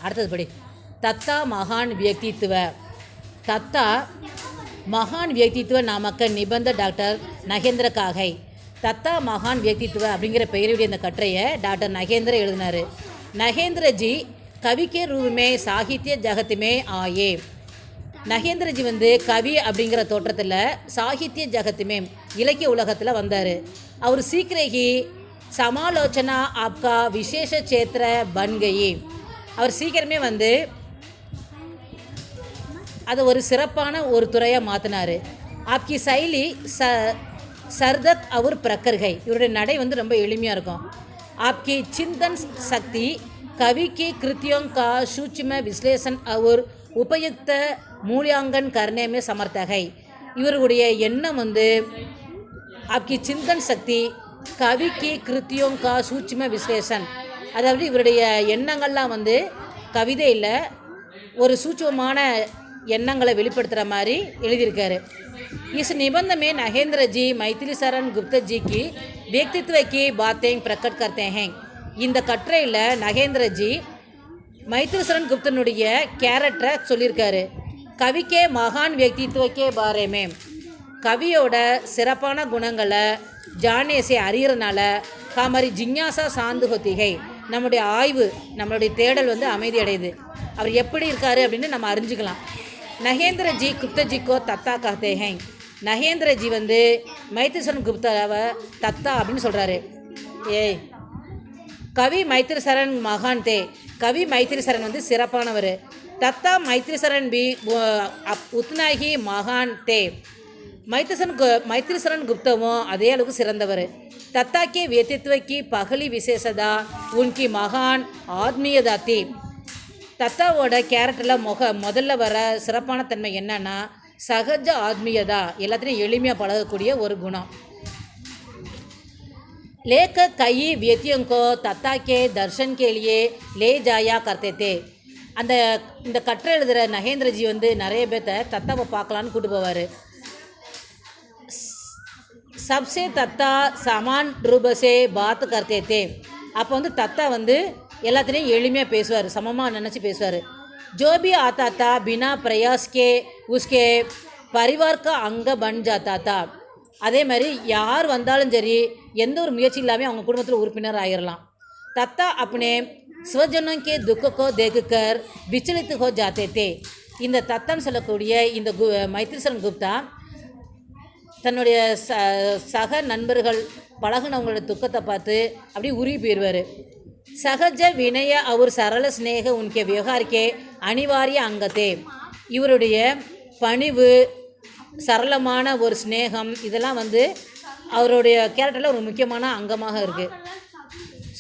அடுத்தது படி. தத்தா மகான் வியக்தித்துவ. தத்தா மகான் வியக்தித்துவ நாமக்க நிபந்த டாக்டர் நகேந்திர காகை. தத்தா மகான் வியக்தித்துவ அப்படிங்கிற பெயருடைய இந்த கட்டுரையை டாக்டர் நகேந்திர எழுதினார். நகேந்திரஜி கவிக்கே ரூபமே சாகித்ய ஜகத்துமே ஆயே. நகேந்திரஜி வந்து கவி அப்படிங்கிற தோற்றத்தில் சாகித்ய ஜகத்துமே இலக்கிய உலகத்தில் வந்தார். அவர் சீக்கிரகி சமாலோச்சனா ஆப்கா விசேஷ சேத்திர பன்கயி. அவர் சீக்கிரமே வந்து அதை ஒரு சிறப்பான ஒரு துறையாக மாற்றினார். ஆப்கி சைலி சர்தத் அவர் பிரக்கர்கை. இவருடைய நடை வந்து ரொம்ப எளிமையாக இருக்கும். ஆப்கி சிந்தன் சக்தி கவிக்கு கிருத்தியோங்கா சூட்சும விஸ்லேஷன் அவர் உபயுக்த மூலியாங்கன் கர்ணேமே சமர்த்தகை. இவருடைய எண்ணம் வந்து ஆப்கி சிந்தன் சக்தி கவிக்கு கிருத்தியோங்கா சூட்சும விஸ்லேஷன், அதாவது இவருடைய எண்ணங்கள்லாம் வந்து கவிதையில் ஒரு சூட்சமான எண்ணங்களை வெளிப்படுத்துகிற மாதிரி எழுதியிருக்காரு. इस निबंध में नगेंद्र जी मैथिली शरण गुप्ता जी की व्यक्तित्व की बातें प्रकट करते हैं. இந்த கட்டுரையில் நகேந்திரஜி மைத்திரி சரண் குப்தனுடைய கேரக்டரை சொல்லியிருக்காரு. கவிக்கே மகான் வியக்தித்துவக்கே பாரேமே, கவியோட சிறப்பான குணங்களை ஜானேசை அறியறனால காமரி ஜிஞ்ஞாசா சாந்து ஹொத்திகை, நம்முடைய ஆய்வு நம்மளுடைய தேடல் வந்து அமைதி அடையுது. அவர் எப்படி இருக்காரு அப்படின்னு நம்ம அறிஞ்சிக்கலாம். நகேந்திரஜி குப்தஜிக்கோ தத்தா கஹ்தே ஹை. நகேந்திரஜி வந்து மைத்திரி சரண் குப்தாவை தத்தா அப்படின்னு சொல்கிறாரு. ஏய், கவி மைத்திரி சரண் மகான் தே, கவி மைத்திரி சரண் வந்து சிறப்பானவர். தத்தா மைத்திரி சரண் பி உத்னாகி மகான் தே, மைத்திரி சரண் குப்தவும் அதே அளவுக்கு சிறந்தவர். தத்தா கே व्यक्तित्व பகலி விசேஷதா உன்கி மகான் ஆத்மீயதா தி. தத்தாவோட கேரக்டரில் முதல்ல வர சிறப்பான தன்மை என்னன்னா சகஜ ஆத்மீயதா, எல்லாத்தையும் எளிமையாக பழகக்கூடிய ஒரு குணம். लेखक कई व्यक्तियों को तत्ता के दर्शन के लिए ले जाया करते थे. இந்த கட்டுரை எழுதுகிற நகேந்திரஜி வந்து நிறைய பேர்த்த தத்தாவை பார்க்கலான்னு கூட்டு போவார். சப்சே தத்தா சமான் ரூபசே பாத் கர்த்தே தே. அப்போ வந்து தத்தா வந்து எல்லாத்துலேயும் எளிமையாக பேசுவார், சமமாக நினச்சி பேசுவார். जो भी आता था बिना प्रयास के उसके परिवार का अंग बन जाता था. அதே மாதிரி யார் வந்தாலும் சரி எந்த ஒரு முயற்சி இல்லாமல் அவங்க குடும்பத்தில் உறுப்பினர் ஆகிடலாம். தத்தா अपने स्वजनों के दुख को देखकर विचलित हो जाते थे. இந்த தத்தான்னு சொல்லக்கூடிய இந்த மைத்திரி சரண் குப்தா தன்னுடைய சக நண்பர்கள் பழகினவங்களோட துக்கத்தை பார்த்து அப்படியே உருகி போயிடுவார். சகஜ வினய அவர் சரள ஸ்னேக உன்கே விவகாரிக்கே அனிவாரிய அங்கத்தே. இவருடைய பணிவு, சரளமான ஒரு ஸ்னேகம், இதெல்லாம் வந்து அவருடைய கேரக்டரில் ஒரு முக்கியமான அங்கமாக இருக்குது.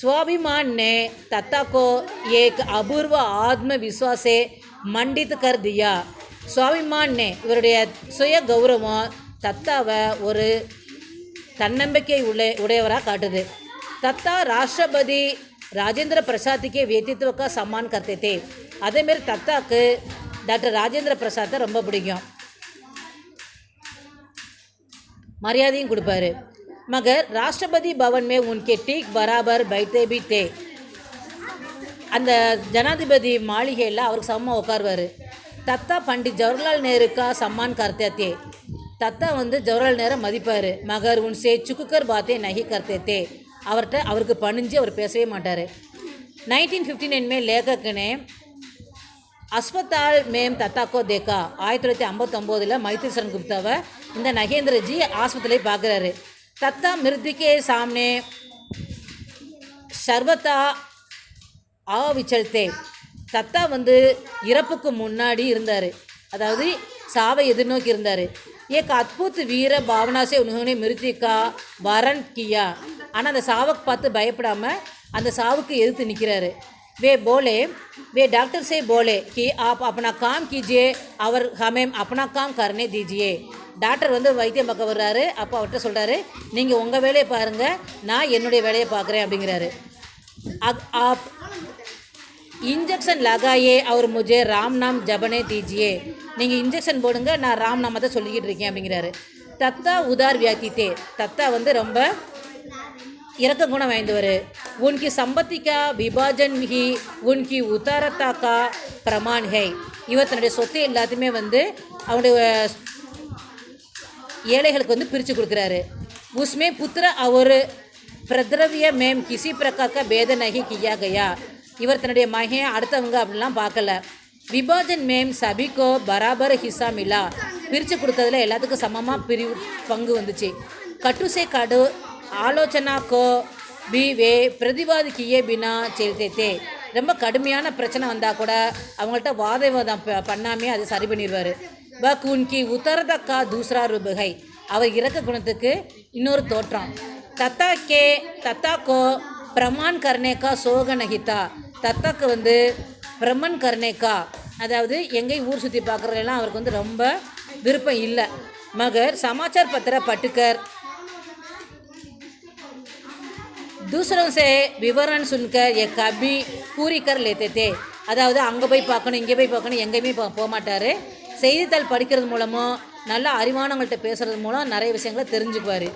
स्वाभिमान ने तत्ता को एक अपूर्व आत्मविश्वासे मंडित कर दिया. स्वाभिमान ने இவருடைய சுய கௌரவம் தத்தாவை ஒரு தன்னம்பிக்கை உடையவராக காட்டுது. தத்தா ராஷ்டிரபதி ராஜேந்திர பிரசாத்துக்கே व्यक्तित्व का सम्मान करते थे. அதேமாரி தத்தாக்கு டாக்டர் ராஜேந்திர பிரசாத்தை ரொம்ப பிடிக்கும், மரியாதையும் கொடுப்பாரு. मगर राष्ट्रपति भवन में उनके ठीक बराबर बैठते भी थे. அந்த ஜனாதிபதி மாளிகையில் அவருக்கு சமமாக உட்காருவார். தத்தா பண்டிட் ஜவஹர்லால் நேருக்கா சம்மான் கர்த்தே தே. தத்தா வந்து ஜவஹர்லால் நேரு மதிப்பார். மகர் உன்சே சுக்குக்கர் பாத்தே நகி கர்த்தே தே. அவருக்கு பணிஞ்சு அவர் பேசவே மாட்டார். 1959 में लेखक ने अस्पताल में तत्ता को देखा. 1959 மைத்திரி சரண் குப்தாவை இந்த நகேந்திரஜி ஆஸ்பத்திரியை பார்க்குறாரு. தத்தா மிருதிக்கே சாம்னே சர்வத்தா ஆவிச்சல்தே. தத்தா வந்து இறப்புக்கு முன்னாடி இருந்தார், அதாவது சாவை எதிர்நோக்கி இருந்தார். ஏக் அத்புத் வீர பாவனாசே உன்ஹோனே மிருதிக்கா வரன் கியா. ஆனால் அந்த சாவுக்கு பார்த்து பயப்படாமல் அந்த சாவுக்கு எதிர்த்து நிற்கிறாரு. वे बोले, वे डॉक्टर से बोले कि आप अपना काम कीजिए और हमें अपना काम करने दीजिए. டாக்டர் வந்து வைத்தியம் பார்க்க வர்றாரு. அப்போ அவர்கிட்ட சொல்கிறாரு, நீங்கள் உங்கள் வேலையை பாருங்கள், நான் என்னுடைய வேலையை பார்க்குறேன் அப்படிங்கிறாரு. आप इंजेक्शन लगाइए और मुझे राम नाम जपने दीजिए. நீங்கள் இன்ஜெக்ஷன் போடுங்க, நான் ராம் நாமத்தை சொல்லிக்கிட்டு இருக்கேன் அப்படிங்கிறாரு. தத்தா உதார் வியாக்கித்தே. தத்தா வந்து ரொம்ப இறக்க குணம் வாய்ந்தவர். உன்கி சம்பத்திக்கா விபாஜன் ஹி உன்கி உத்தாரத்தாக்கா பிரமான் ஹை. இவர் தன்னுடைய சொத்தை எல்லாத்தையுமே வந்து அவனுடைய ஏழைகளுக்கு வந்து பிரித்து கொடுக்குறாரு. உஸ்மே புத்திர அவர் பிரத்ரவிய மேம் கிசி பிரகாக்கா பேத நகி கியா கயா. இவர் தன்னுடைய மகன் அடுத்தவங்க அப்படிலாம் பார்க்கல. விபாஜன் மேம் சபிக்கோ பராபர் ஹிஸ்ஸா மிலா. பிரித்து கொடுத்ததில் எல்லாத்துக்கும் சமமாக பங்கு வந்துச்சு. கட்டுசே கடு ஆலோசனாக்கோ பிவே பிரதிவாதி கியே பினா செலுத்தே. ரொம்ப கடுமையான பிரச்சனை வந்தால் கூட அவங்கள்ட்ட வாதவாதம் பண்ணாமே அது சரி பண்ணிடுவார். பக் உன்கி உத்தரதக்கா தூசரா ரூபகை. அவர் இறக்க குணத்துக்கு இன்னொரு தோற்றம். தத்தாக்கோ பிரமான் கர்ணேக்கா சோக நகிதா. தத்தாக்கு வந்து பிரமன் கர்ணேக்கா, அதாவது எங்கேயும் ஊர் சுற்றி பார்க்குறதுலாம் அவருக்கு வந்து ரொம்ப விருப்பம் இல்லை. மகர் சமாச்சார் பத்திர பட்டுக்கர் दूसरों से विवरण सुनकर ये कभी पूरी कर लेते थे. அதாவது அங்கே போய் பார்க்கணும் இங்கே போய் பார்க்கணும் எங்கேயுமே போக மாட்டார். செய்தித்தாள் படிக்கிறது மூலமோ நல்ல அறிவானவங்கள்ட்ட பேசுகிறது மூலம் நிறைய விஷயங்களை தெரிஞ்சுக்குவார்.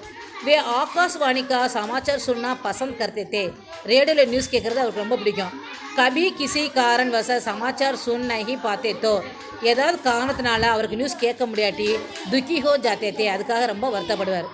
வே ஆகாஷ்வாணிக்கா சமாச்சார் சுன்னா பசந்த் கர்த்தே தே. ரேடியோவில் நியூஸ் கேட்குறது அவருக்கு ரொம்ப பிடிக்கும். கபி கிசி காரன் வச சமாச்சார் சுன் நஹி பாத்தே தோ. ஏதாவது காரணத்தினால அவருக்கு நியூஸ் கேட்க முடியாட்டி துக்கி ஹோ ஜாத்தே தே. அதுக்காக ரொம்ப வருத்தப்படுவார்.